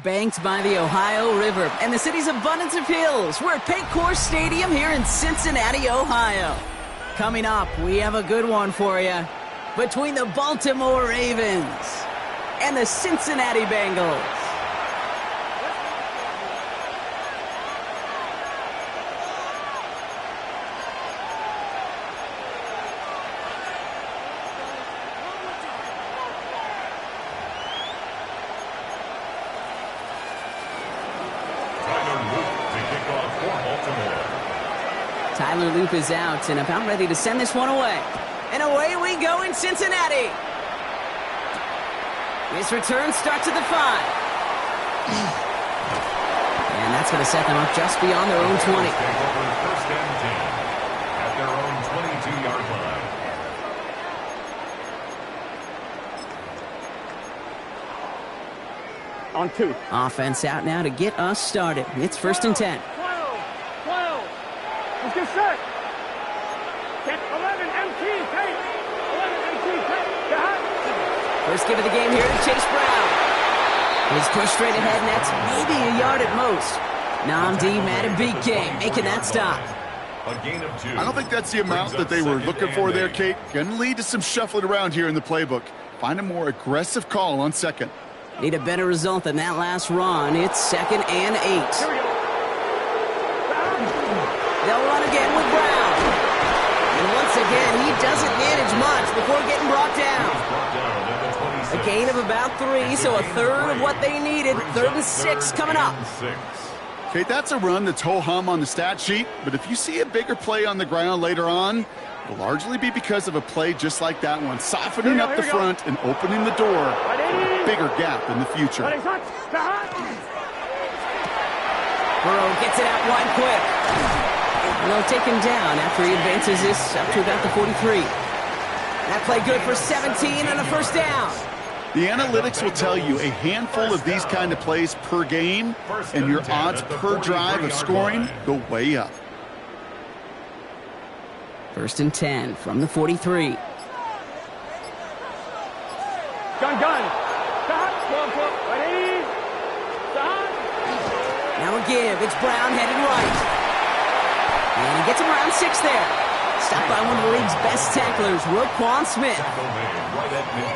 Banked by the Ohio River and the city's abundance of hills, we're at Paycor Stadium here in Cincinnati, Ohio. Coming up, we have a good one for you. Between the Baltimore Ravens and the Cincinnati Bengals. Tyler Loop is out and about ready to send this one away. And away we go in Cincinnati. This return starts at the 5. And that's going to set them up just beyond their own 20. First and 10 at their own 22-yard line. On 2. Offense out now to get us started. It's 1st and 10. 12. Let's get set. Get 11 MT, take. 11 MT, take. First give of the game here to Chase Brown. His push straight ahead, and that's maybe a yard at most. Namdi Matabike making that stop. A gain of 2. I don't think that's the amount that they were looking for there, Kate. Going to lead to some shuffling around here in the playbook. Find a more aggressive call on 2nd. Need a better result than that last run. It's 2nd and 8. They'll run again with Brown. And once again, he doesn't manage much before getting brought down. A gain of about 3, so a third of what they needed. 3rd and 6 coming up. Kate, that's a run that's ho-hum on the stat sheet, but if you see a bigger play on the ground later on, it'll largely be because of a play just like that one, softening up the front and opening the door for a bigger gap in the future. Burrow gets it out wide quick. And they'll take him down after he advances this up to about the 43. That play good for 17 and a 1st down. The analytics will tell you a handful of these kind of plays per game, and your odds per drive of scoring go way up. 1st and 10 from the 43. Gun. Stop. Ready. Stop. Now a give. It's Brown headed right. And he gets him around 6 there. Stopped by one of the league's best tacklers, Roquan Smith.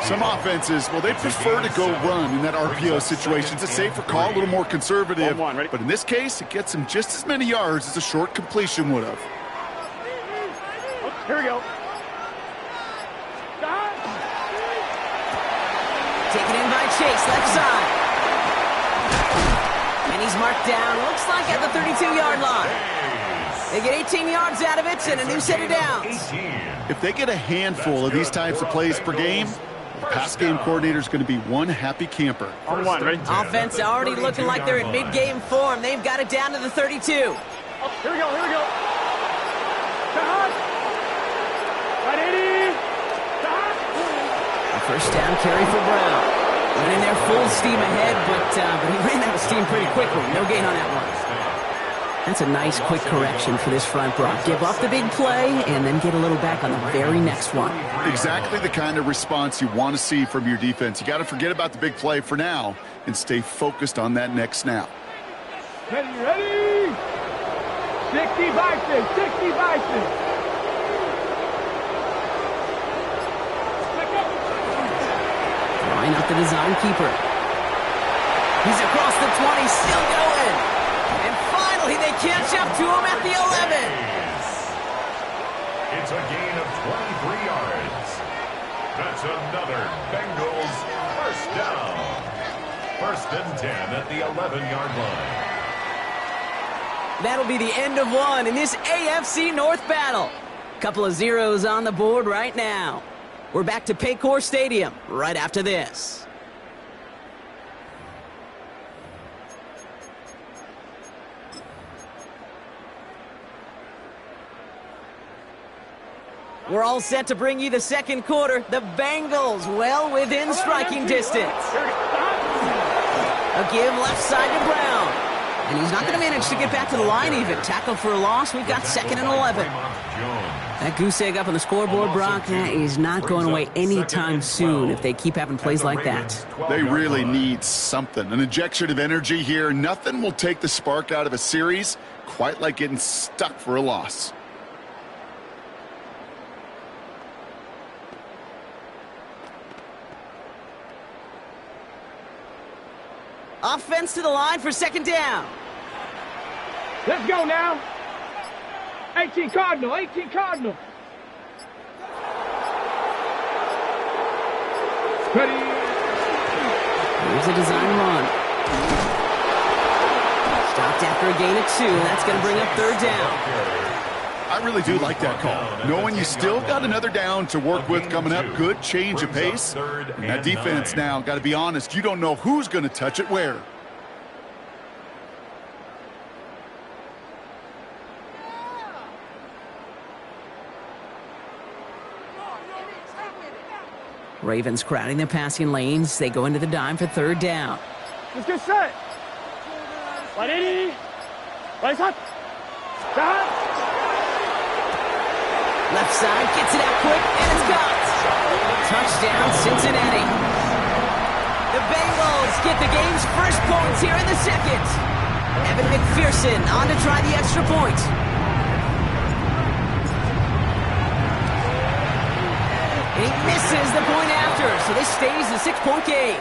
Some offenses, well, they prefer to go run in that RPO situation. It's a safer call, a little more conservative. But in this case, it gets him just as many yards as a short completion would have. Here we go. Taken in by Chase, left side. And he's marked down, looks like at the 32-yard line. They get 18 yards out of it and a new set of downs. If they get a handful of these types of plays per game, the pass game coordinator is going to be one happy camper. On 1, ready? Offense already looking like they're in mid-game form. They've got it down to the 32. Here we go. Ready. A 1st down carry for Brown. Went in there full steam ahead, but he ran out of steam pretty quickly. No gain on that one. That's a nice quick correction for this front, Brock. Give up the big play and then get a little back on the very next one. Exactly the kind of response you want to see from your defense. You got to forget about the big play for now and stay focused on that next snap. Ready. 60 Bison. Line up the design keeper. He's across the 20, still going. And finally they catch up to him at the 11. It's a gain of 23 yards. That's another Bengals 1st down. 1st and 10 at the 11-yard line. That'll be the end of one in this AFC North battle. Couple of zeros on the board right now. We're back to Paycor Stadium right after this. We're all set to bring you the 2nd quarter. The Bengals well within striking distance. A give left side to Brown. And he's not going to manage to get back to the line even. Tackle for a loss. We've got 2nd and 11. That goose egg up on the scoreboard, Brock, that is not going away anytime soon if they keep having plays like that. They really need something. An injection of energy here. Nothing will take the spark out of a series quite like getting stuck for a loss. Offense to the line for second down. Let's go now. 18 Cardinal, 18 Cardinal. Ready. Here's a design run. Stopped after a gain of 2, and that's going to bring up third down. I really do like that call. Knowing you still got another down to work with coming up, good change of pace. And that defense now, got to be honest, you don't know who's going to touch it where. Ravens crowding their passing lanes. They go into the dime for third down. Let's get set. Ready. Right side. Left side, gets it out quick, and it's got. Touchdown, Cincinnati. The Bengals get the game's first points here in the second. Evan McPherson on to try the extra point. He misses the point after, so this stays a 6-point game.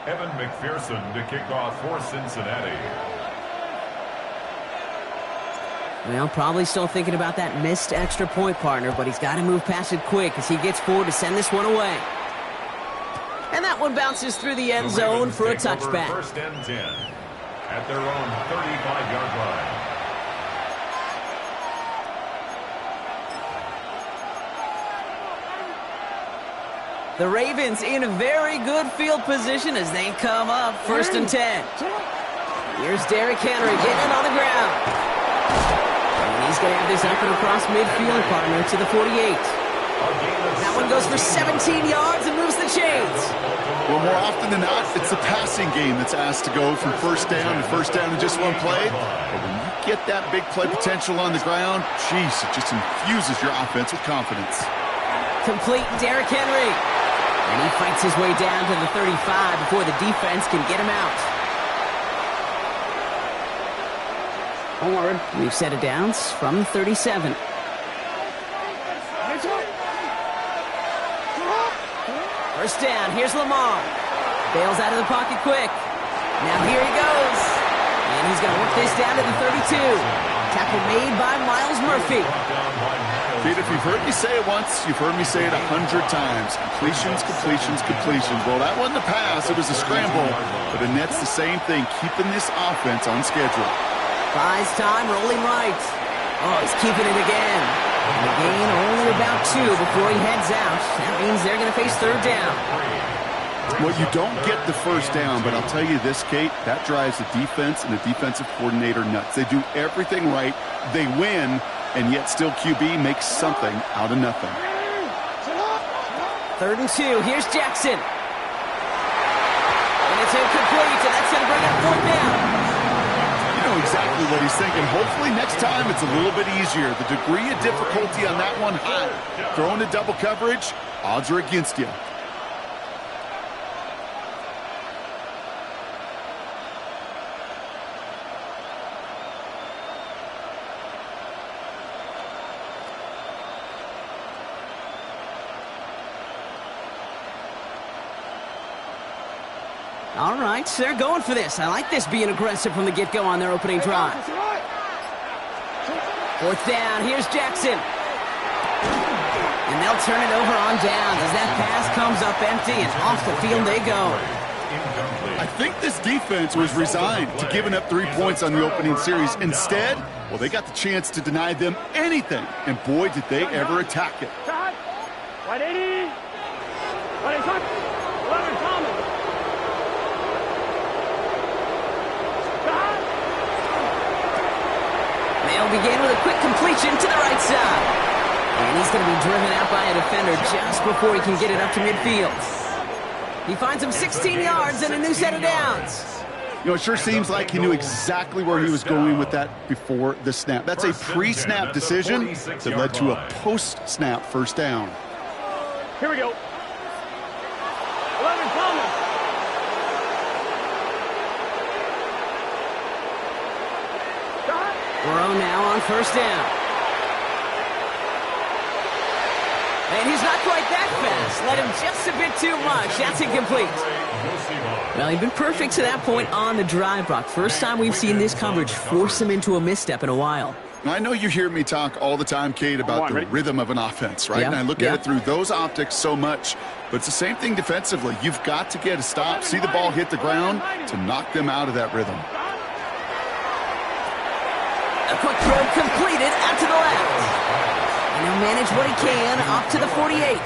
Evan McPherson to kick off for Cincinnati. Well, probably still thinking about that missed extra point, partner, but he's got to move past it quick as he gets forward to send this one away. And that one bounces through the end zone for a touchback. First and 10 at their own 35-yard line. The Ravens in a very good field position as they come up first and 10. Here's Derrick Henry getting it on the ground. And he's going to have this up and across midfield, partner, to the 48. That one goes for 17 yards and moves the chains. Well, more often than not, it's the passing game that's asked to go from first down in just one play. But when you get that big play potential on the ground, geez, it just infuses your offense with confidence. Complete Derrick Henry. And he fights his way down to the 35 before the defense can get him out. We've set it downs from the 37. First down, here's Lamar. Bails out of the pocket quick. Now here he goes. And he's going to work this down to the 32. Tackle made by Miles Murphy. Kid, if you've heard me say it once, you've heard me say it 100 times. Completions, completions, completions. Well, that wasn't a pass. It was a scramble. But the net's the same thing, keeping this offense on schedule. Buys time, rolling right. Oh, he's keeping it again. And a gain only about 2 before he heads out. That means they're going to face third down. Well, you don't get the first down, but I'll tell you this, Kate, that drives the defense and the defensive coordinator nuts. They do everything right. They win, and yet still QB makes something out of nothing. Third and 2. Here's Jackson. And it's incomplete, and that's going to bring up fourth down. You know exactly what he's thinking. Hopefully next time it's a little bit easier. The degree of difficulty on that one high. Throwing to double coverage, odds are against you. All right, they're going for this. I like this being aggressive from the get-go on their opening drive. Fourth down, here's Jackson. And they'll turn it over on downs as that pass comes up empty and off the field they go. I think this defense was resigned to giving up 3 points on the opening series. Instead, well, they got the chance to deny them anything. And boy, did they ever attack it. 180. 11 Thomas. They'll begin with a quick completion to the right side. And he's going to be driven out by a defender just before he can get it up to midfield. He finds him 16 yards and a new set of downs. You know, it sure seems like he knew exactly where he was going with that before the snap. That's a pre-snap decision that led to a post-snap first down. Here we go. 11 coming. Burrow now on first down. And he's not quite that fast. Let him just a bit too much. That's incomplete. Well, he'd been perfect to that point on the drive, Brock. First time we've seen this coverage force him into a misstep in a while. I know you hear me talk all the time, Kate, about the rhythm of an offense, right? Yeah, And I look at it through those optics so much. But it's the same thing defensively. You've got to get a stop, see the ball hit the ground to knock them out of that rhythm. A quick throw completed out to the left. And he'll manage what he can up to the 48.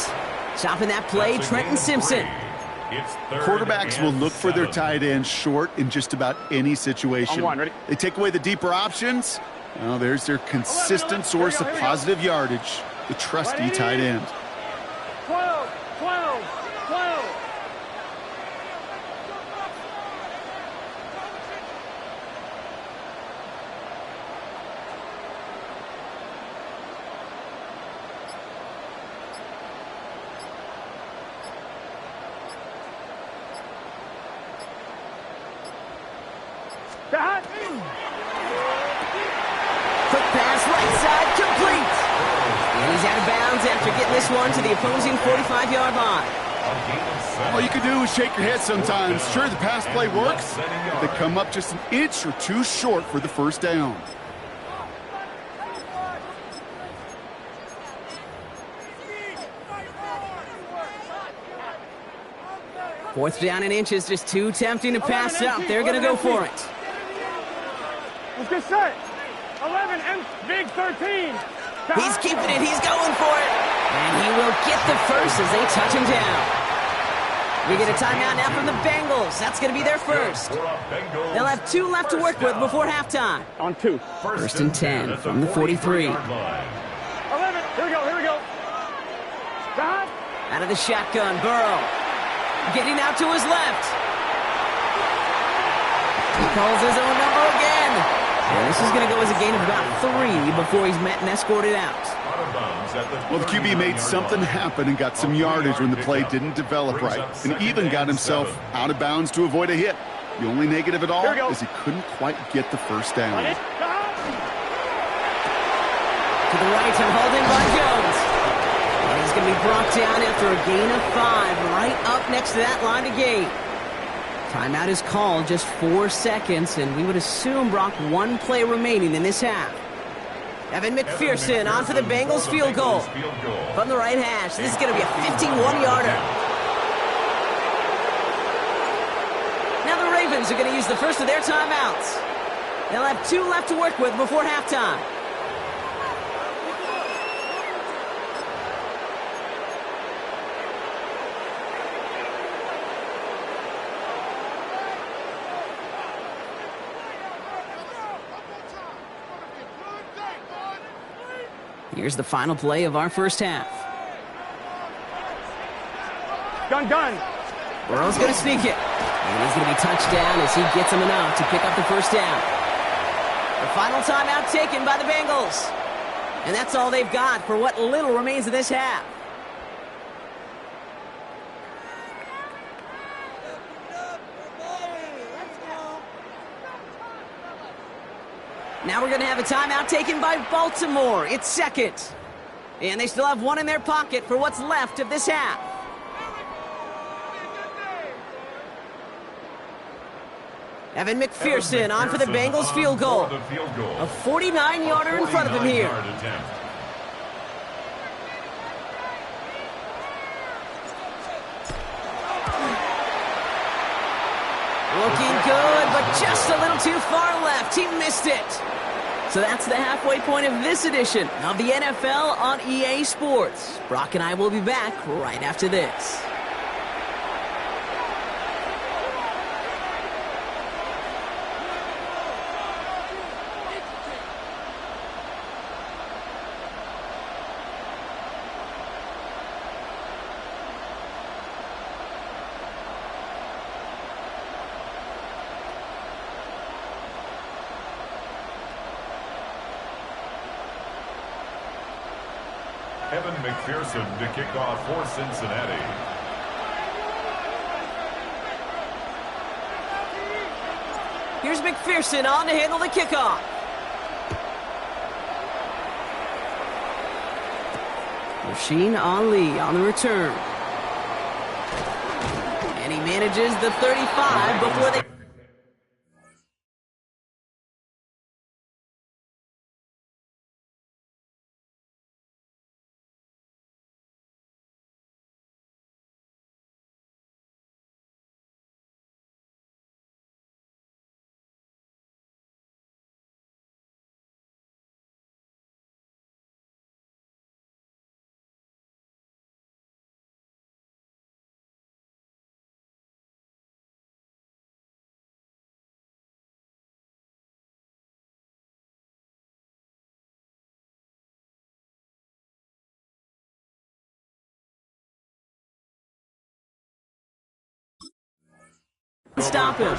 Stopping that play, Trenton Simpson. Quarterbacks will look for their tight end short in just about any situation. They take away the deeper options. Well, there's their consistent source of positive yardage, the trusty tight end. 12, 12, 12. Quick pass, right side, complete. And he's out of bounds after getting this one to the opposing 45-yard line. All you can do is shake your head sometimes. Sure, the pass play works, but they come up just an inch or two short for the first down. Fourth down and inches, just too tempting to pass up. They're going to go for it. Let's get set. 11 and big 13. He's keeping it. He's going for it. And he will get the first as they touch him down. We get a timeout now from the Bengals. That's going to be their first. They'll have 2 left to work with before halftime. On 2. First and 10 from the 43. 11. Here we go. Here we go. Stop. Out of the shotgun, Burrow. Getting out to his left. He calls his own number again. And this is going to go as a gain of about 3 before he's met and escorted out. Well, the QB made something happen and got some yardage when the play didn't develop right, and even got himself out of bounds to avoid a hit. The only negative at all is he couldn't quite get the first down. To the right and hauled in by Jones. And he's going to be brought down after a gain of 5 right up next to that line of gain. Timeout is called, just 4 seconds, and we would assume, Brock, 1 play remaining in this half. Evan McPherson on for the Bengals field goal. From the right hash, this is going to be a 51-yarder. Now the Ravens are going to use the first of their timeouts. They'll have 2 left to work with before halftime. Here's the final play of our first half. Gun. Burrow's going to sneak it. And he's going to be touched down as he gets him enough to pick up the first down. The final timeout taken by the Bengals. And that's all they've got for what little remains of this half. Now we're going to have a timeout taken by Baltimore. It's second. And they still have 1 in their pocket for what's left of this half. Evan McPherson on for the Bengals field goal. A 49-yarder in front of him here. Looking good, but just a little too far left. He missed it. So that's the halfway point of this edition of the NFL on EA Sports. Brock and I will be back right after this. Kevin McPherson to kick off for Cincinnati. Here's McPherson on to handle the kickoff. Rasheen Ali on the return. And he manages the 35 before they... Stop him.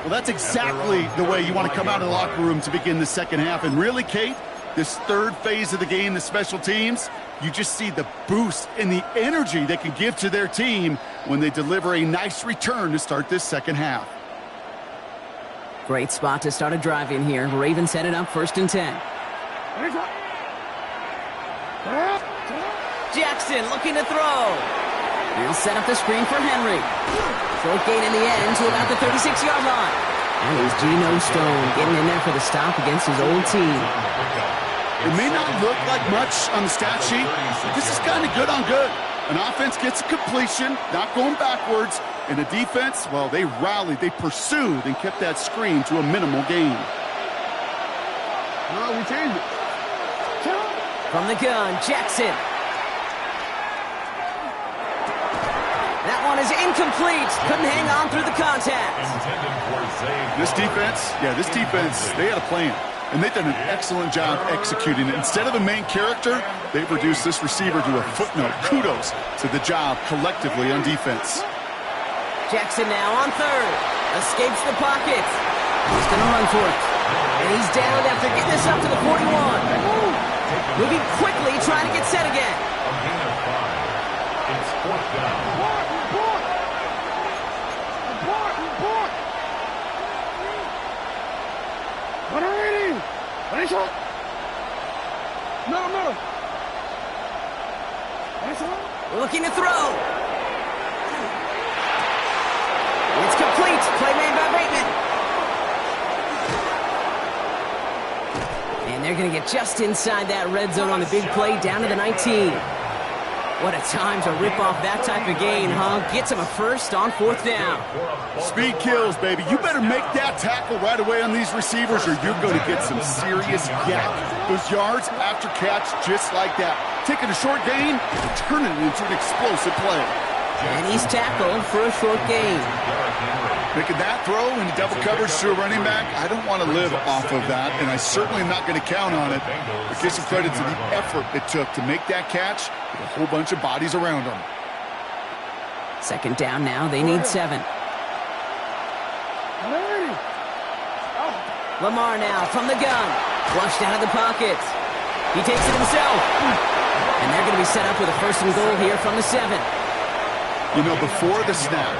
Well, that's exactly the way you want to come out of the locker room to begin the second half. And really, Kate, this third phase of the game, the special teams, you just see the boost and the energy they can give to their team when they deliver a nice return to start this second half. Great spot to start a drive in here. Ravens set it up 1st and 10. Jackson looking to throw. He'll set up the screen for Henry. Short gain in the end to about the 36-yard line. And it was Geno Stone getting in there for the stop against his old team. It may not look like much on the stat sheet, but this is kind of good on good. An offense gets a completion, not going backwards, and the defense, well, they rallied, they pursued, and kept that screen to a minimal gain. No, we changed it. From the gun, Jackson. That one is incomplete. Couldn't hang on through the contact. This defense, they had a plan. And they've done an excellent job executing it. Instead of a main character, they've reduced this receiver to a footnote. Kudos to the job collectively on defense. Jackson now on third. Escapes the pocket. He's going to run for it. And he's down after getting this up to the 41. Moving quickly, trying to get set again. A gain of 5. It's 4th down. No. Looking to throw. It's complete. Play made by Bateman. And they're going to get just inside that red zone on the big play down to the 19. What a time to rip off that type of gain, huh? Gets him a first on 4th down. Speed kills, baby. You better make that tackle right away on these receivers or you're going to get some serious gap. Those yards after catch just like that. Taking a short gain and turning it into an explosive play. And he's tackled for a short gain. Making that throw into double coverage to a running back, I don't want to live off of that, and I certainly am not going to count on it. But give some credit to the effort it took to make that catch with a whole bunch of bodies around him. 2nd down now. They need 7. Lamar now from the gun. Flushed out of the pocket. He takes it himself. And they're going to be set up with a 1st and goal here from the 7. You know, before the snap,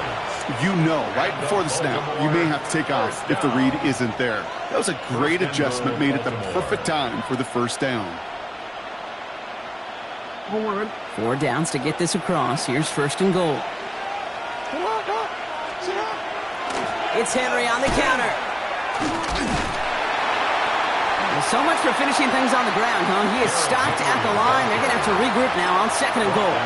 right before the snap, you may have to take off if the read isn't there. That was a great adjustment made at the perfect time for the 1st down. 4 downs to get this across. Here's 1st and goal. It's Henry on the counter. Well, so much for finishing things on the ground, huh? He is stopped at the line. They're going to have to regroup now on 2nd and goal.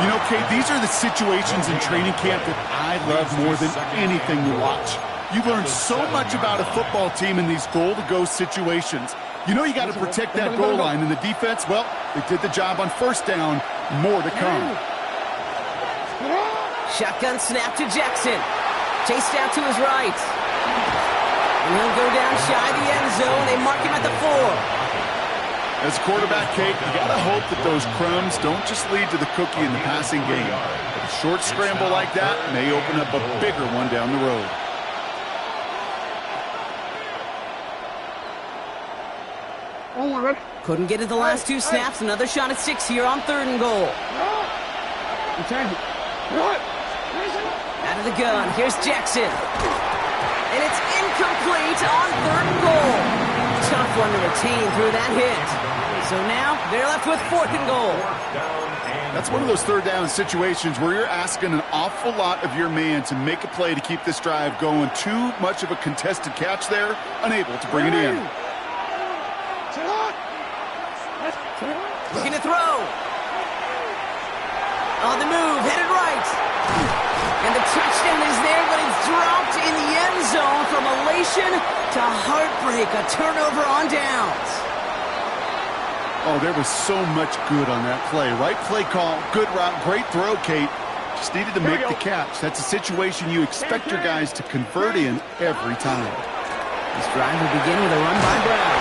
You know, Kate, these are the situations in training camp that I love more than anything to watch. You learn so much about a football team in these goal-to-go situations. You know you got to protect that goal line, and the defense, well, they did the job on 1st down. More to come. Shotgun snap to Jackson. Chased out to his right. And he'll go down shy of the end zone. They mark him at the 4. As a quarterback, Kate, you got to hope that those crumbs don't just lead to the cookie in the passing game. A short scramble like that may open up a bigger one down the road. Couldn't get it the last two snaps. Another shot at 6 here on 3rd and goal. Out of the gun. Here's Jackson. And it's incomplete on 3rd and goal. Tough one to retain through that hit. So now they're left with 4th and goal. That's one of those 3rd down situations where you're asking an awful lot of your man to make a play to keep this drive going. Too much of a contested catch there, unable to bring it in. Looking to throw. On the move, headed right. And the touchdown is there, but it's dropped in the end zone from elation to heartbreak. A turnover on downs. Oh, there was so much good on that play. Right play call, good route, great throw, Kate. Just needed to make the catch. That's a situation you expect your guys to convert in every time. This drive will begin with a run by Brown.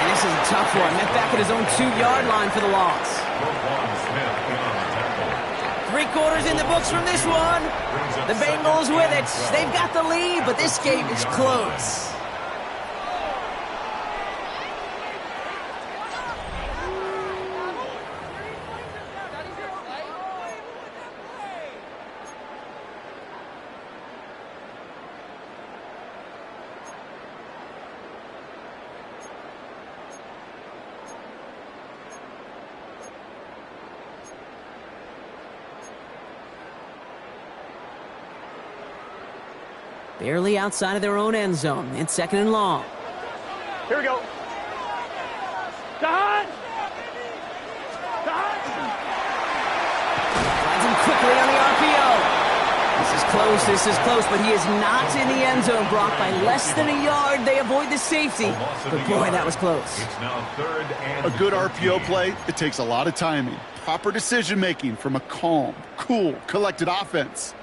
And this is a tough one. Met back at his own 2-yard line for the loss. 3 quarters in the books from this one. The Bengals with it. They've got the lead, but this game is close. Barely outside of their own end zone. It's 2nd and long. Here we go. Dodge! Finds him quickly on the RPO. This is close, but he is not in the end zone. Brock by less than a yard. They avoid the safety. But boy, that was close. It's now 3rd and A good RPO play, it takes a lot of timing. Proper decision-making from a calm, cool, collected offense.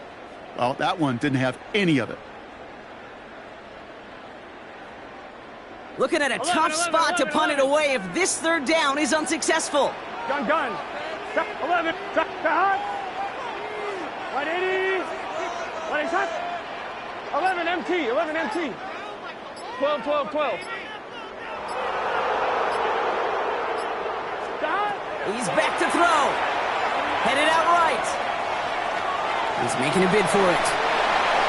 Well, that one didn't have any of it. Looking at a tough spot to punt it away if this 3rd down is unsuccessful. Gun. 11. Hot. 180. 180 shot. 11 MT. 11 MT. 12. He's back to throw. Headed out right. He's making a bid for it.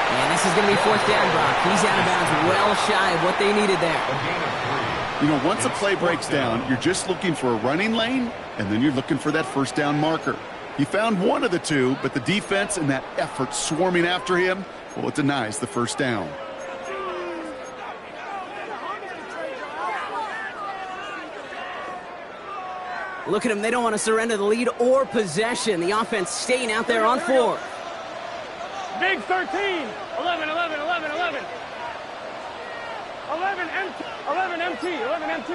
And this is going to be 4th down, Brock. He's out of bounds well shy of what they needed there. You know, once a play breaks down, you're just looking for a running lane, and then you're looking for that 1st down marker. He found one of the two, but the defense and that effort swarming after him, well, it denies the 1st down. Look at them. They don't want to surrender the lead or possession. The offense staying out there on 4th. Big 13. 11. 11 MT. 11 MT.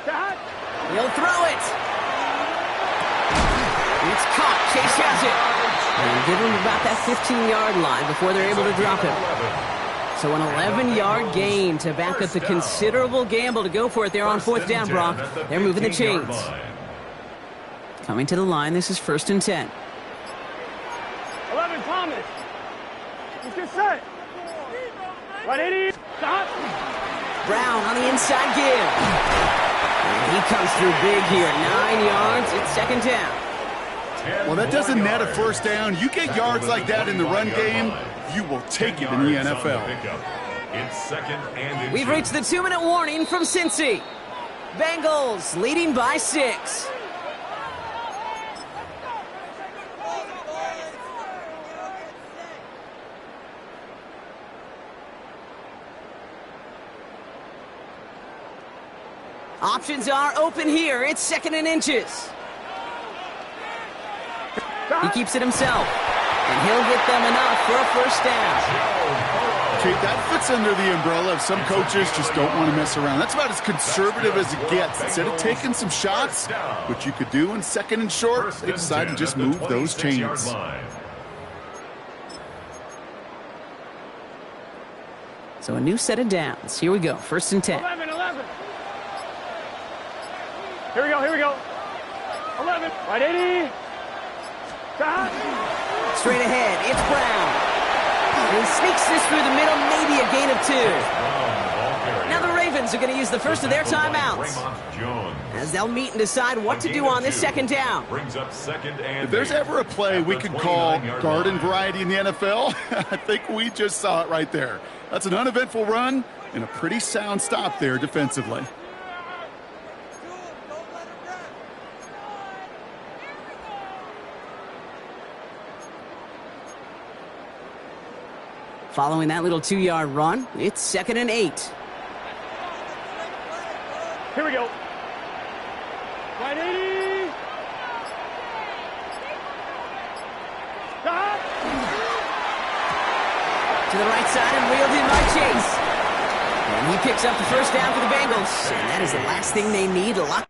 Hot. He'll throw it. It's caught. Chase has it. And give him about that 15-yard line before they're able to drop him. So an 11-yard gain to back up the considerable gamble to go for it there on 4th down, Brock. They're moving the chains. Coming to the line, this is 1st and 10. 11 Thomas. Let's get set. 180. Stop. Brown on the inside give. And he comes through big here. 9 yards. It's 2nd down. Well, that doesn't net a 1st down. You get yards like that in the run game, you will take it in the NFL. It's 2nd and We've reached the 2-minute warning from Cincy. Bengals leading by 6. Options are open here. It's 2nd and inches. He keeps it himself. And he'll get them enough for a 1st down. Kate, that fits under the umbrella of some coaches just don't want to mess around. That's about as conservative as it gets. Instead of taking some shots, which you could do in 2nd and short, they decide to just move those chains. So a new set of downs. Here we go. 1st and 10. 11. Here we go. 11. 180. Stop. Straight ahead, it's Brown. And he sneaks this through the middle, maybe a gain of 2. Now the Ravens Ravens are going to use the first of their timeouts, as they'll meet and decide what to do on this second down. If there's ever a play we could call garden variety in the NFL, I think we just saw it right there. That's an uneventful run and a pretty sound stop there defensively. Following that little 2-yard run, it's 2nd and 8. Here we go. Right 80. Stop. To the right side and wheeled in by Chase. And he picks up the first down for the Bengals. And that is the last thing they need to lock.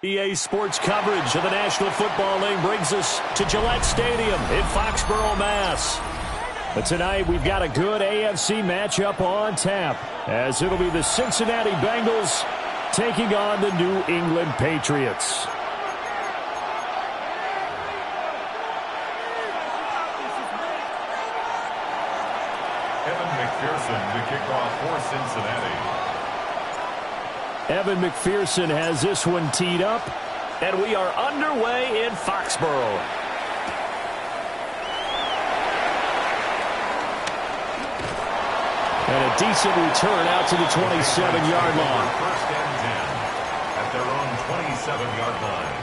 EA Sports coverage of the National Football League brings us to Gillette Stadium in Foxborough, Mass. But tonight we've got a good AFC matchup on tap, as it'll be the Cincinnati Bengals taking on the New England Patriots. Evan McPherson to kick off for Cincinnati. Evan McPherson has this one teed up, and we are underway in Foxborough. And a decent return out to the 27-yard line. First and 10 at their own 27-yard line.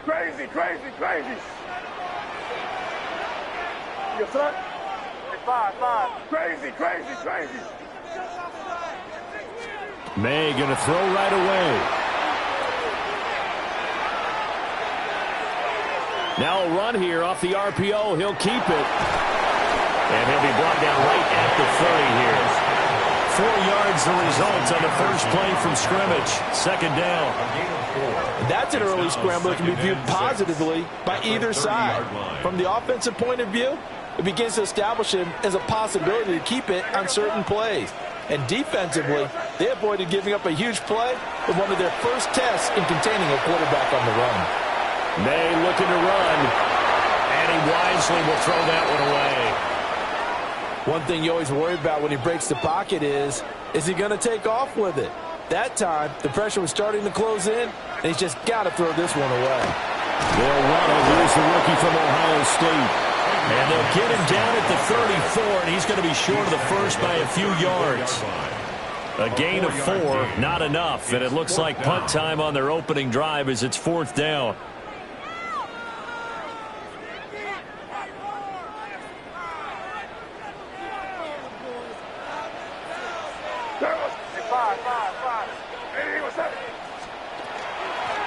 Crazy, crazy, crazy. Yes, sir. 5. Crazy, crazy, crazy. May going to throw right away. Now a run here off the RPO. He'll keep it. And he'll be brought down right at the 30 here. 4 yards the result on the first play from scrimmage. Second down. That's an early scramble that can be viewed positively by either side. From the offensive point of view, it begins to establish him as a possibility to keep it on certain plays. And defensively, they avoided giving up a huge play with one of their first tests in containing a quarterback on the run. May looking to run, and he wisely will throw that one away. One thing you always worry about when he breaks the pocket is he going to take off with it? That time, the pressure was starting to close in, and he's just got to throw this one away. They'll run it. Here's the rookie from Ohio State. And they'll get him down at the 34, and he's going to be short of the first by a few yards. A gain of 4, not enough, and it looks like punt time on their opening drive as it's 4th down.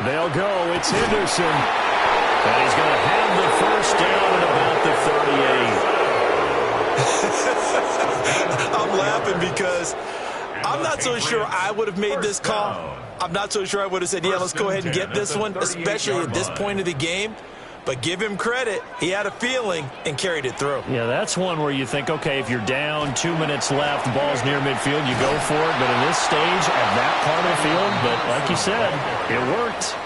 They'll go. It's Henderson. And he's going to have the first down at about the 38. I'm laughing because I'm not so sure I would have made this call. I'm not so sure I would have said, yeah, let's go ahead and get this one, especially at this point of the game. But give him credit. He had a feeling and carried it through. Yeah, that's one where you think, okay, if you're down, 2 minutes left, the ball's near midfield, you go for it. But in this stage, at that part of the field, but like you said, it worked.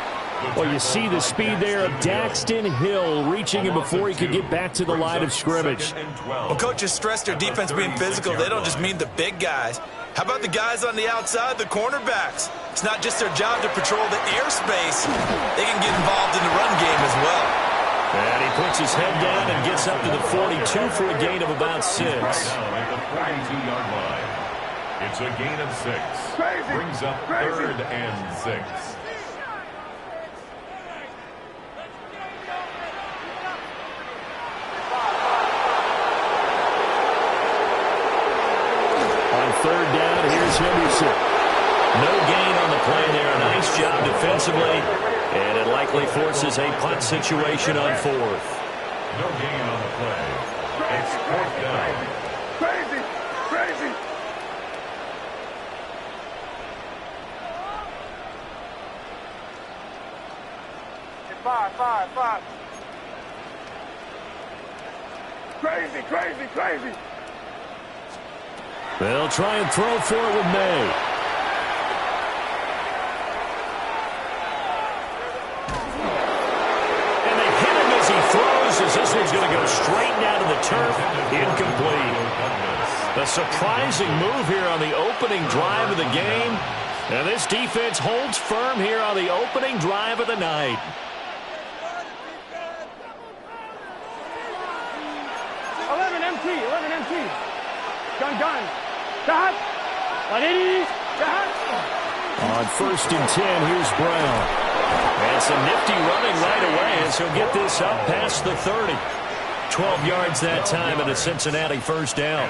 Well, you see the speed there of Daxton Hill reaching him before he could get back to the line of scrimmage. Well, coaches stress their defense being physical. They don't just mean the big guys. How about the guys on the outside, the cornerbacks? It's not just their job to patrol the airspace. They can get involved in the run game as well. And he puts his head down and gets up to the 42 for a gain of about 6. Down at the 42-yard line. It's a gain of 6. Brings up 3rd and 6. On 3rd down, here's Henderson. No gain on the play there. A nice job defensively. And it likely forces a punt situation on 4th. No gain on the play. It's 4th down. Crazy! Crazy! Five. Crazy, crazy, crazy! They'll try and throw for it with May. And they hit him as he throws, as this one's going to go straight down to the turf. Incomplete. A surprising move here on the opening drive of the game. And this defense holds firm here on the opening drive of the night. Gun. Shot. On 1st and 10, here's Brown. And some nifty running right away as he'll get this up past the 30. 12 yards that time and a Cincinnati 1st down.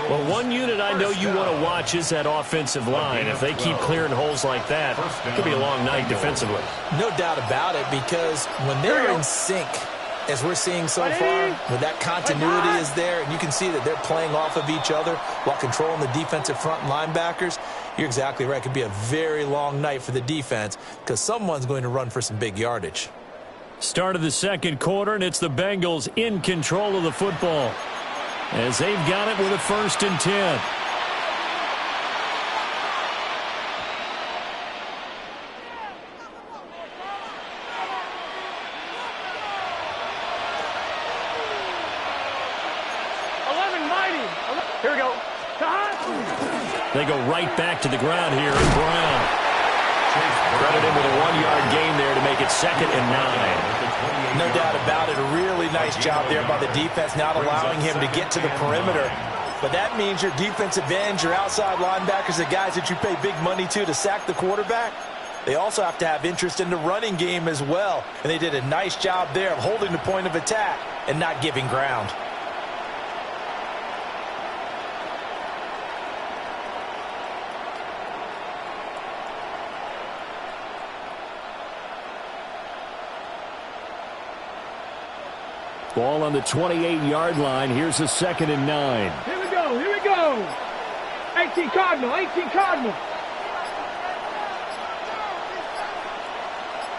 Well, one unit I know you want to watch is that offensive line. If they keep clearing holes like that, it could be a long night defensively. No doubt about it, because when they're in sync, as we're seeing so far, where that continuity is there, and you can see that they're playing off of each other while controlling the defensive front linebackers, you're exactly right. It could be a very long night for the defense because someone's going to run for some big yardage. Start of the 2nd quarter, and it's the Bengals in control of the football as they've got it with a 1st and 10. Here we go. They go right back to the ground here, and Brown. Credit him with a 1-yard gain there to make it 2nd and 9. No doubt about it. A really nice job there by the defense, not allowing him to get to the perimeter. But that means your defensive ends, your outside linebackers, the guys that you pay big money to sack the quarterback, they also have to have interest in the running game as well. And they did a nice job there of holding the point of attack and not giving ground. Ball on the 28-yard line. Here's a 2nd and 9. Here we go. 18 Cardinal.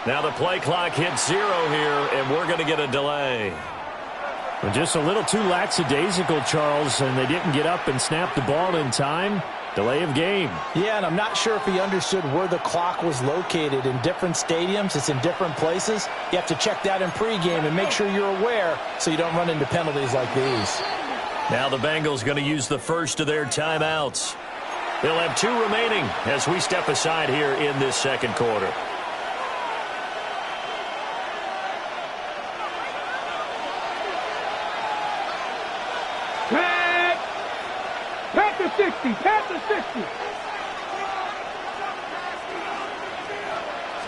Now the play clock hits 0 here, and we're going to get a delay. Well, just a little too lackadaisical, Charles, and they didn't get up and snap the ball in time. Delay of game. Yeah, and I'm not sure if he understood where the clock was located. In different stadiums, it's in different places. You have to check that in pregame and make sure you're aware so you don't run into penalties like these. Now the Bengals going to use the first of their timeouts. They'll have 2 remaining as we step aside here in this 2nd quarter. Pat the 60.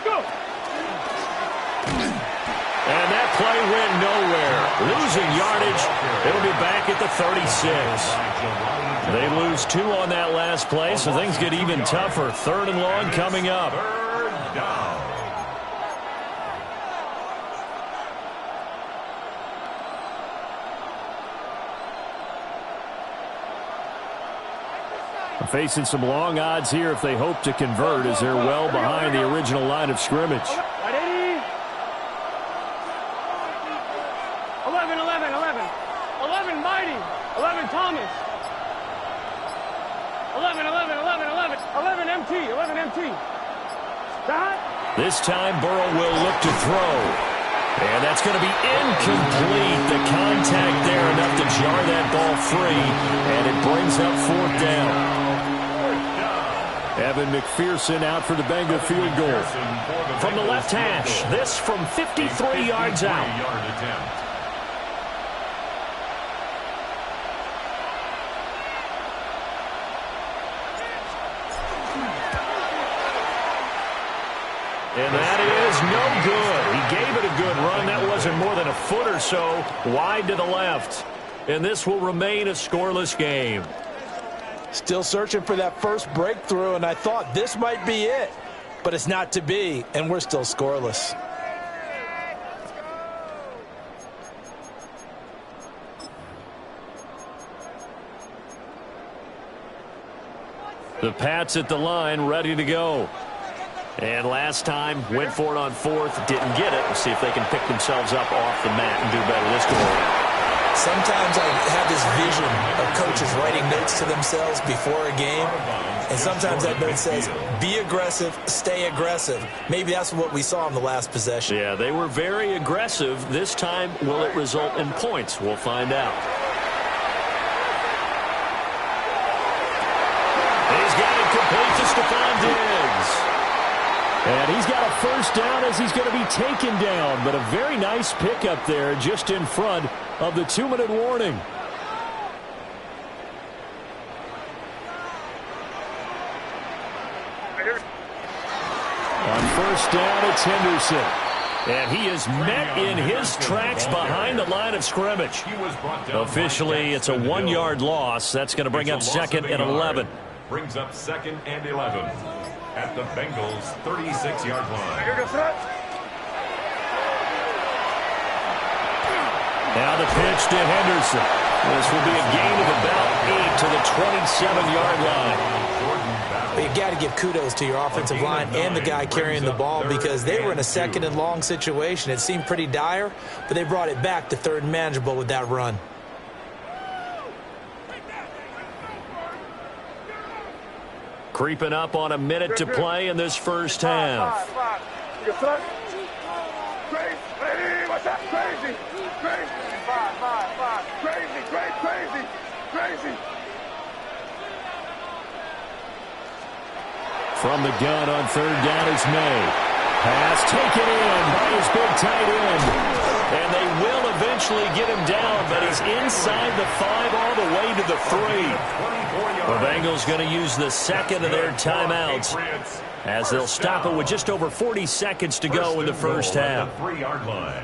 Go. And that play went nowhere. Losing yardage. It'll be back at the 36. They lose 2 on that last play, so things get even tougher. 3rd and long coming up. 3rd down. Facing some long odds here if they hope to convert, as they're well behind the original line of scrimmage. 11 Mighty. 11 Thomas. 11 MT. Shot. This time Burrow will look to throw. And that's going to be incomplete. The contact there enough to jar that ball free. And it brings up 4th down. Evan McPherson out for the Bengal field goal. From the left hash, this from 53 yards out. And that is no good. He gave it a good run. That wasn't more than a foot or so wide to the left. And this will remain a scoreless game. Still searching for that first breakthrough, and I thought this might be it. But it's not to be, and we're still scoreless. The Pats at the line, ready to go. And last time, went for it on 4th, didn't get it. We'll see if they can pick themselves up off the mat and do better this time. Sometimes I have this vision of coaches writing notes to themselves before a game, and sometimes that note says, be aggressive, stay aggressive. Maybe that's what we saw in the last possession. Yeah, they were very aggressive. This time, will it result in points? We'll find out. He's got it complete to Stephon Diggs. And he's got a first down as he's going to be taken down. But a very nice pickup there just in front of the 2-minute warning. On first down, it's Henderson. And he is met in his tracks behind the line of scrimmage. Officially, it's a 1-yard loss. That's going to bring up 2nd and 11. Brings up 2nd and 11 at the Bengals' 36-yard line. Now the pitch to Henderson. This will be a gain of about 8 to the 27-yard line. You got to give kudos to your offensive line and the guy carrying the ball, because they were in a 2nd and long situation. It seemed pretty dire, but they brought it back to 3rd and manageable with that run. Creeping up on a minute to play in this first half. From the gun on 3rd down is May. Pass taken in by his big tight end. And they will eventually get him down, but he's inside the 5 all the way to the 3. The Bengals going to use the 2nd of their timeouts as they'll stop it with just over 40 seconds to go in the first half. 3-yard line.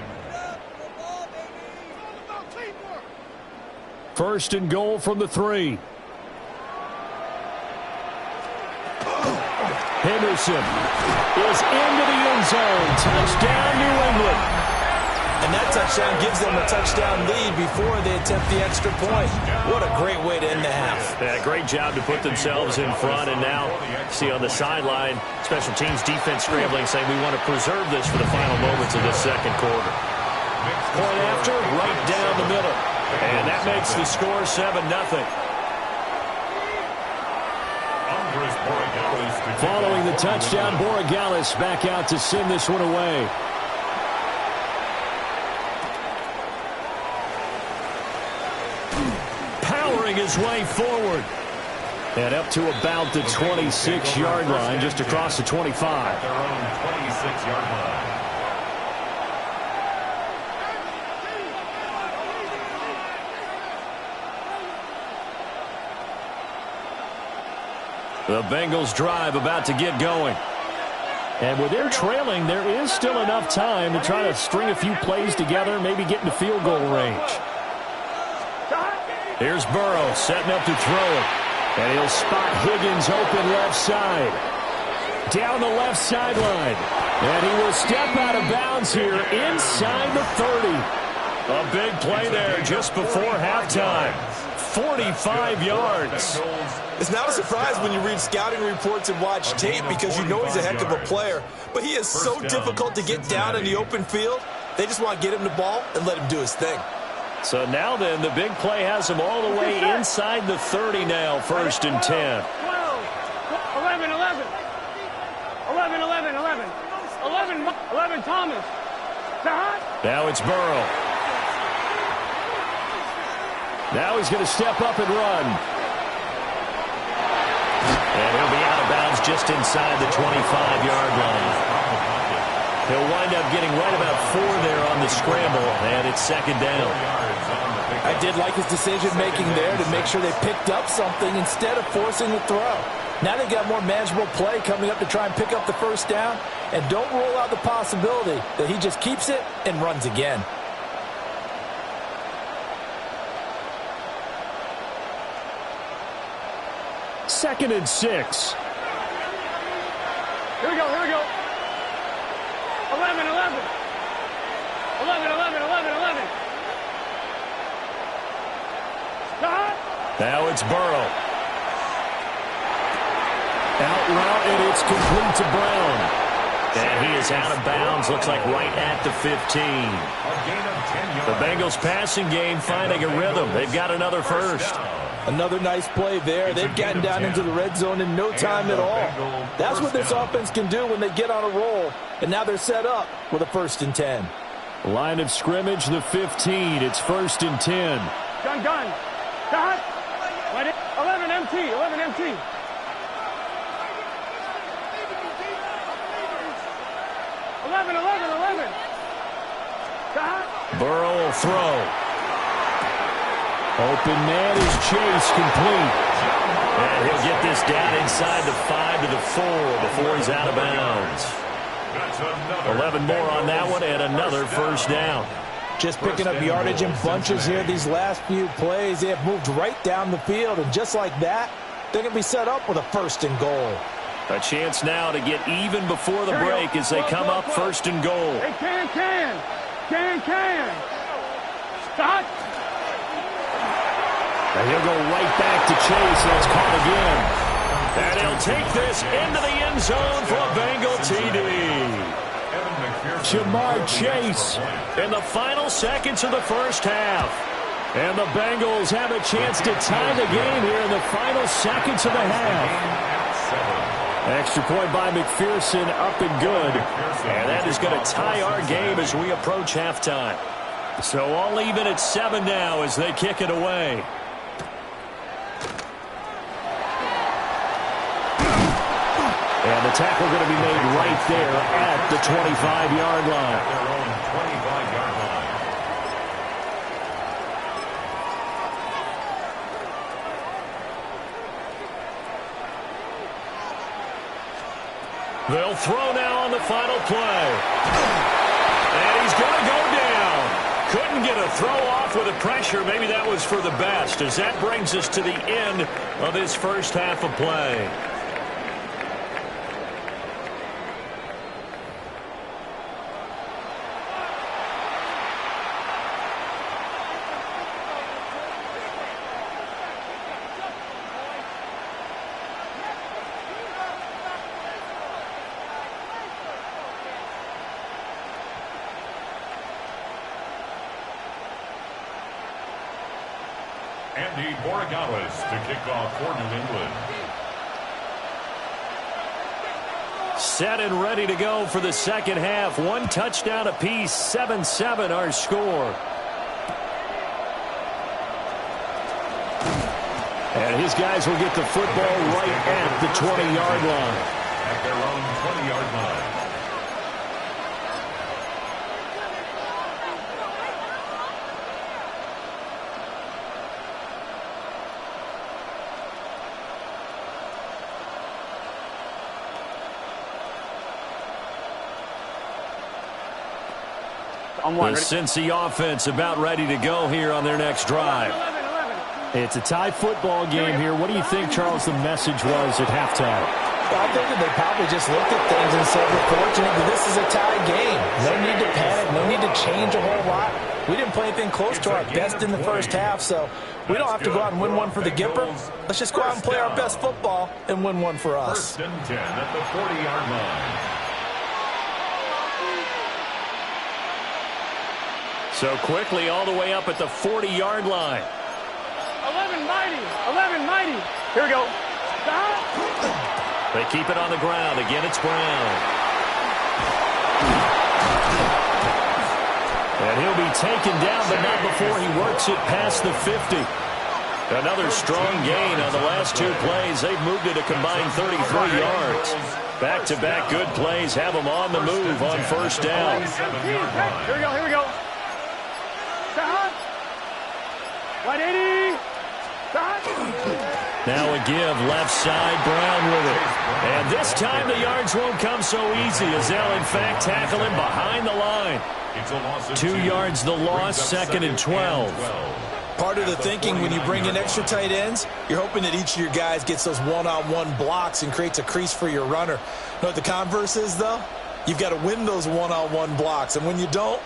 1st and goal from the 3. Henderson is into the end zone. Touchdown, New England. And that touchdown gives them a touchdown lead before they attempt the extra point. What a great way to end the half. Yeah, great job to put themselves in front. And now, see on the sideline, special teams defense scrambling, saying we want to preserve this for the final moments of this 2nd quarter. Point after, right down the middle. And that makes the score 7-0. Following the touchdown, Borregales back out to send this one away. Powering his way forward. And up to about the 26-yard line, just across the 25. Their own 26-yard line. The Bengals drive about to get going. And with their trailing, there is still enough time to try to string a few plays together, maybe get into field goal range. Here's Burrow setting up to throw it. And he'll spot Higgins open left side. Down the left sideline. And he will step out of bounds here inside the 30. A big play there just before halftime. 45 yards. It's not a surprise when you read scouting reports and watch tape, because you know he's a heck of a player. But he is so difficult to get down in the open field. They just want to get him the ball and let him do his thing. So now then, the big play has him all the way inside the 30 now, 1st and 10. 12, 11, 11. 11, 11, 11. 11 Thomas. Now it's Burrow. Now he's going to step up and run. And he'll be out of bounds just inside the 25-yard line. He'll wind up getting right about 4 there on the scramble, and it's second down. I did like his decision-making there to make sure they picked up something instead of forcing the throw. Now they've got more manageable play coming up to try and pick up the first down, and don't rule out the possibility that he just keeps it and runs again. Second and 6. Here we go. 11. 11. Now it's Burrow. Out route, and it's complete to Brown. And he is out of bounds, looks like right at the 15. The Bengals passing game finding a rhythm. They've got another first. Another nice play there. They've gotten down into the red zone in no time at all. That's what this offense can do when they get on a roll. And now they're set up with a 1st and 10. Line of scrimmage, the 15. It's 1st and 10. Gun. 11 MT. 11. Burrow will throw. Open man is Chase, complete. And he'll get this down inside the 5 to the 4 before he's out of bounds. 11 more on that one and another first down. Just picking up yardage in bunches here these last few plays. They have moved right down the field, and just like that, they're going to be set up with a 1st and goal. A chance now to get even before the break as they come up 1st and goal. Hey, can. Stop. And he'll go right back to Chase. That's caught again. And he'll take this into the end zone for a Bengal TD. Jamar Chase in the final seconds of the first half. And the Bengals have a chance to tie the game here in the final seconds of the half. Extra point by McPherson, up and good. And that is going to tie our game as we approach halftime. So all even at 7 now as they kick it away. And the tackle going to be made right there at the 25-yard line. Their own 25-yard line. They'll throw now on the final play. And he's going to go down. Couldn't get a throw off with the pressure. Maybe that was for the best, as that brings us to the end of this first half of play. Andy Borregales to kick off for New England. Set and ready to go for the second half. 1 touchdown apiece, 7-7 our score. And his guys will get the football right at the 20-yard line. At their own 20-yard line. The Cincy offense about ready to go here on their next drive. It's a tie football game here. What do you think, Charles, the message was at halftime? Well, I think that they probably just looked at things and said, we're fortunate that this is a tie game. No need to panic. No need to change a whole lot. We didn't play anything close to our best in the first half, so we don't have to go out and win one for the Gipper. Let's just go out and play our best football and win one for us. 1st and 10 at the 40-yard line. So quickly all the way up at the 40-yard line. 11 mighty. Here we go. They keep it on the ground. Again, it's Brown. And he'll be taken down, but not before he works it past the 50. Another strong gain on the last two plays. They've moved it a combined 33 yards. Back-to-back good plays have them on the move on first down. Here we go. Stop. 180. Stop. Now a give, left side, Brown with it. And this time the yards won't come so easy as they'll, in fact, tackle him behind the line. 2 yards the loss, 2nd and 12. Part of the thinking when you bring in extra tight ends, you're hoping that each of your guys gets those one-on-one blocks and creates a crease for your runner. You know what the converse is, though? You've got to win those one-on-one blocks, and when you don't,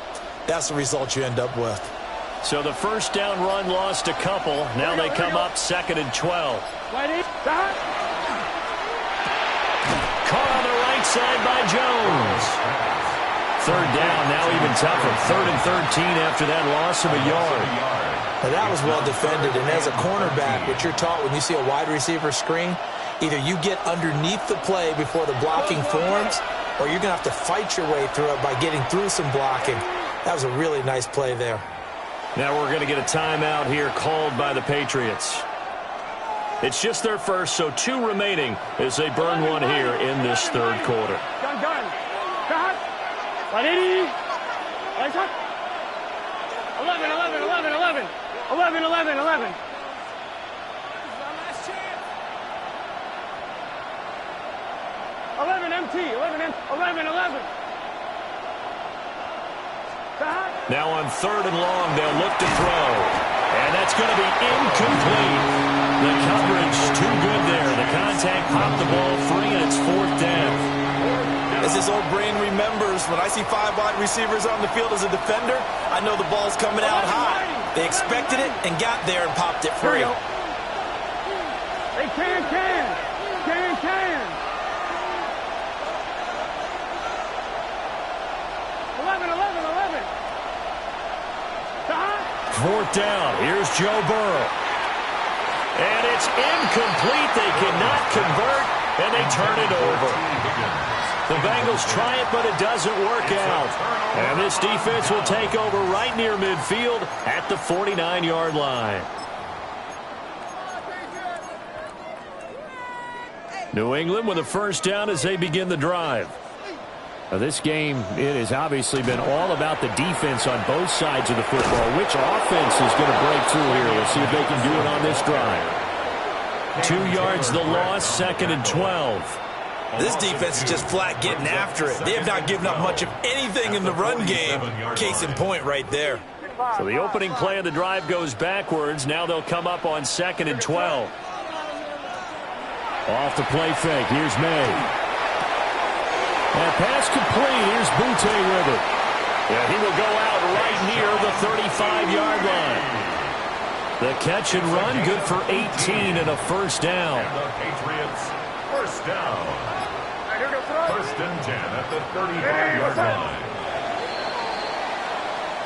that's the result you end up with. So the first down run lost a couple. Now they come up 2nd and 12. Caught on the right side by Jones. Third down, now even tougher. 3rd and 13 after that loss of a yard. Now that was well defended, and as a cornerback, what you're taught when you see a wide receiver screen, either you get underneath the play before the blocking forms, or you're going to have to fight your way through it by getting through some blocking. That was a really nice play there. Now we're going to get a timeout here called by the Patriots. It's just their first, so 2 remaining as they burn one here in this third quarter. Done. Cut. 180. 11. 11. 11 MT. 11. Now on 3rd and long, they'll look to throw. And that's going to be incomplete. The coverage too good there. The contact popped the ball free, and it's 4th down. As this old brain remembers, when I see 5 wide receivers on the field as a defender, I know the ball's coming out high. They expected it and got there and popped it free. They can. 11. 4th down. Here's Joe Burrow. And it's incomplete. They cannot convert, and they turn it over. The Bengals try it, but it doesn't work out. And this defense will take over right near midfield at the 49-yard line. New England with a first down as they begin the drive. Now this game, it has obviously been all about the defense on both sides of the football. Which offense is going to break through here? We'll see if they can do it on this drive. 2 yards the loss, 2nd and 12. This defense is just flat getting after it. They have not given up much of anything in the run game. Case in point right there. So the opening play of the drive goes backwards. Now they'll come up on 2nd and 12. Off the play fake. Here's May. And pass complete. Here's Butte with it. Yeah, he will go out right near the 35-yard line. The catch and run, good for 18 and a first down. And the Patriots, first down. 1st and 10 at the 35-yard line.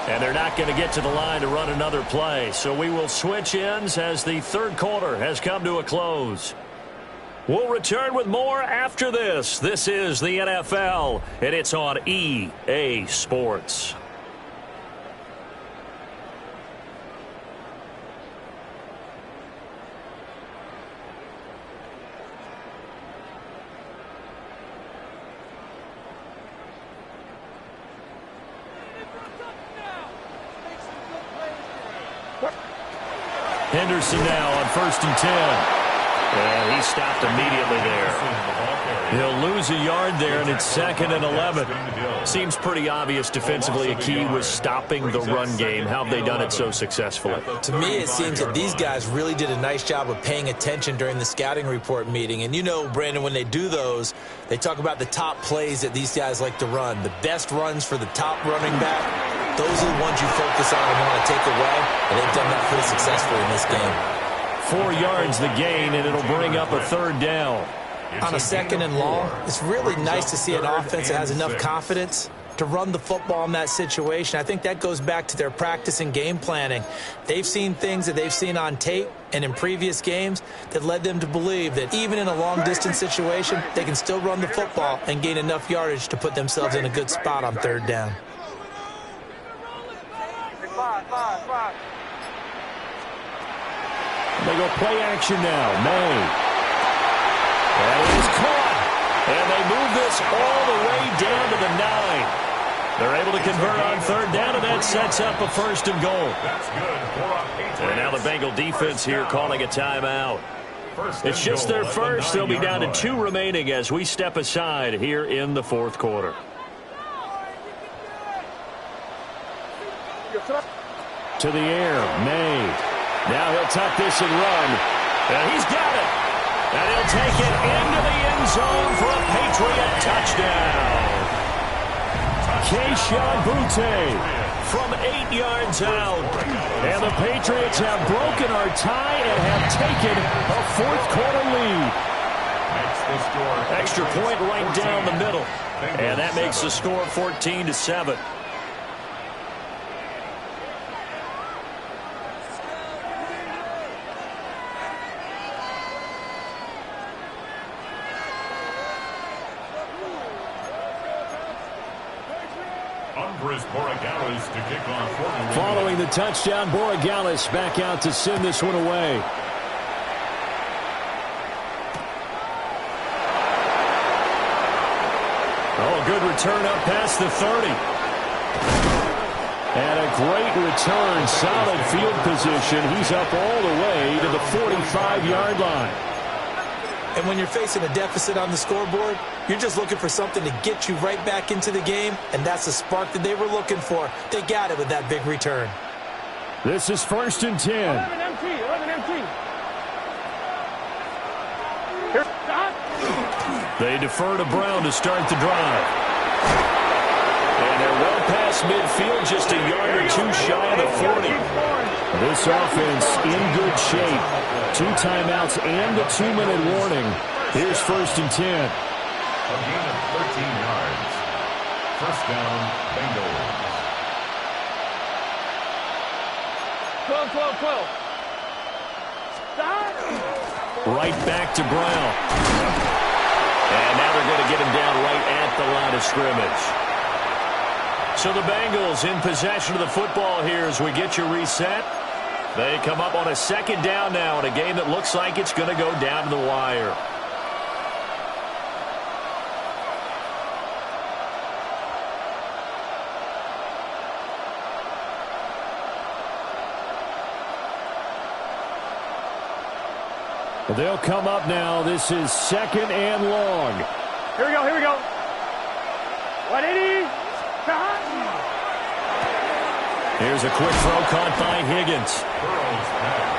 And they're not going to get to the line to run another play. So we will switch ends as the third quarter has come to a close. We'll return with more after this. This is the NFL, and it's on EA Sports. Henderson now on 1st and 10. And he stopped immediately there. He'll lose a yard there, and it's 2nd and 11. Seems pretty obvious defensively a key was stopping the run game. How have they done it so successfully? To me, it seems that these guys really did a nice job of paying attention during the scouting report meeting. And you know, Brandon, when they do those, they talk about the top plays that these guys like to run. The best runs for the top running back, those are the ones you focus on and want to take away. And they've done that pretty successfully in this game. 4 yards the gain, and it'll bring up a 3rd down. On a 2nd and long, it's really nice to see an offense that has enough confidence to run the football in that situation. I think that goes back to their practice and game planning. They've seen things that they've seen on tape and in previous games that led them to believe that even in a long-distance situation, they can still run the football and gain enough yardage to put themselves in a good spot on 3rd down. Five. They go play action now. May. That is caught. And they move this all the way down to the 9. They're able to convert on third down, and that sets up a first and goal. That's good for a Patriots. And now the Bengal defense here calling a timeout. It's just their first. They'll be down to 2 remaining as we step aside here in the fourth quarter. To the air, May. Now he'll tuck this and run. And he's got it. And he'll take it into the end zone for a Patriot touchdown. Keyshawn Butte from 8 yards out. And the Patriots have broken our tie and have taken a fourth quarter lead. Extra point right down the middle. And that makes the score 14-7. Following the touchdown, Borregales back out to send this one away. Oh, good return up past the 30. And a great return, solid field position. He's up all the way to the 45-yard line. And when you're facing a deficit on the scoreboard, you're just looking for something to get you right back into the game, and that's the spark that they were looking for. They got it with that big return. This is first and 10. 11 empty. Here, stop. They defer to Brown to start the drive. And they're well past midfield, just a yard or 2 shy of the 40. This offense in good shape. 2 timeouts and a 2-minute warning. Here's first and 10. A gain of 13 yards. First down, Bengals. 12. Stop. Right back to Brown. And now they're going to get him down right at the line of scrimmage. So the Bengals in possession of the football here as we get you reset. They come up on a second down now in a game that looks like it's going to go down to the wire. They'll come up now. This is second and long. Here we go. 180. Here's a quick throw caught by Higgins.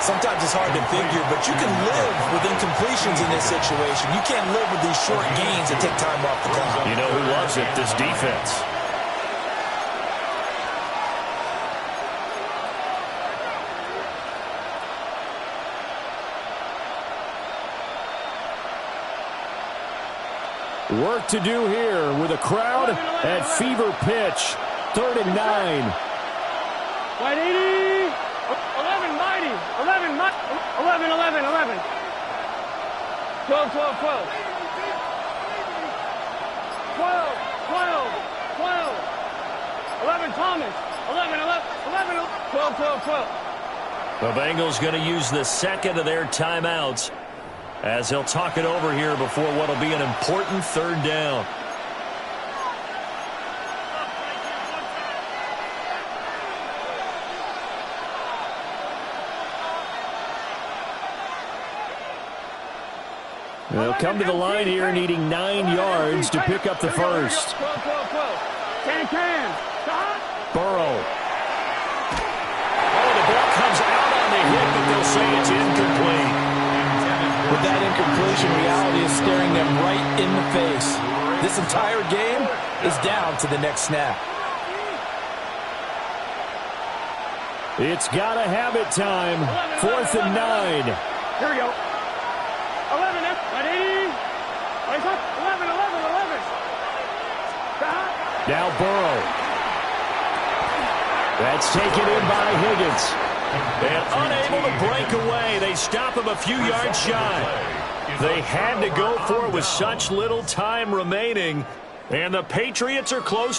Sometimes it's hard to figure, but you can live with incompletions in this situation. You can't live with these short gains that take time off the clock. You know who loves it? This defense. Work to do here with a crowd at fever pitch. 3rd and 9. 180. 11 mighty. 11. 12. 11 Thomas. 12. The Bengals going to use the second of their timeouts as they'll talk it over here before what will be an important 3rd down. They'll come to the line here needing 9 yards to pick up the first. 12. Can. Burrow. Oh, the ball comes out on the hit, but they'll say it's incomplete. With that incompletion, reality is staring them right in the face. This entire game is down to the next snap. It's got to have it time. 4th and 9. Here we go. 11. 11. Now Burrow. That's taken in by Higgins. And unable to break away. They stop him a few yards shy. They had to go for it with such little time remaining. And the Patriots are close to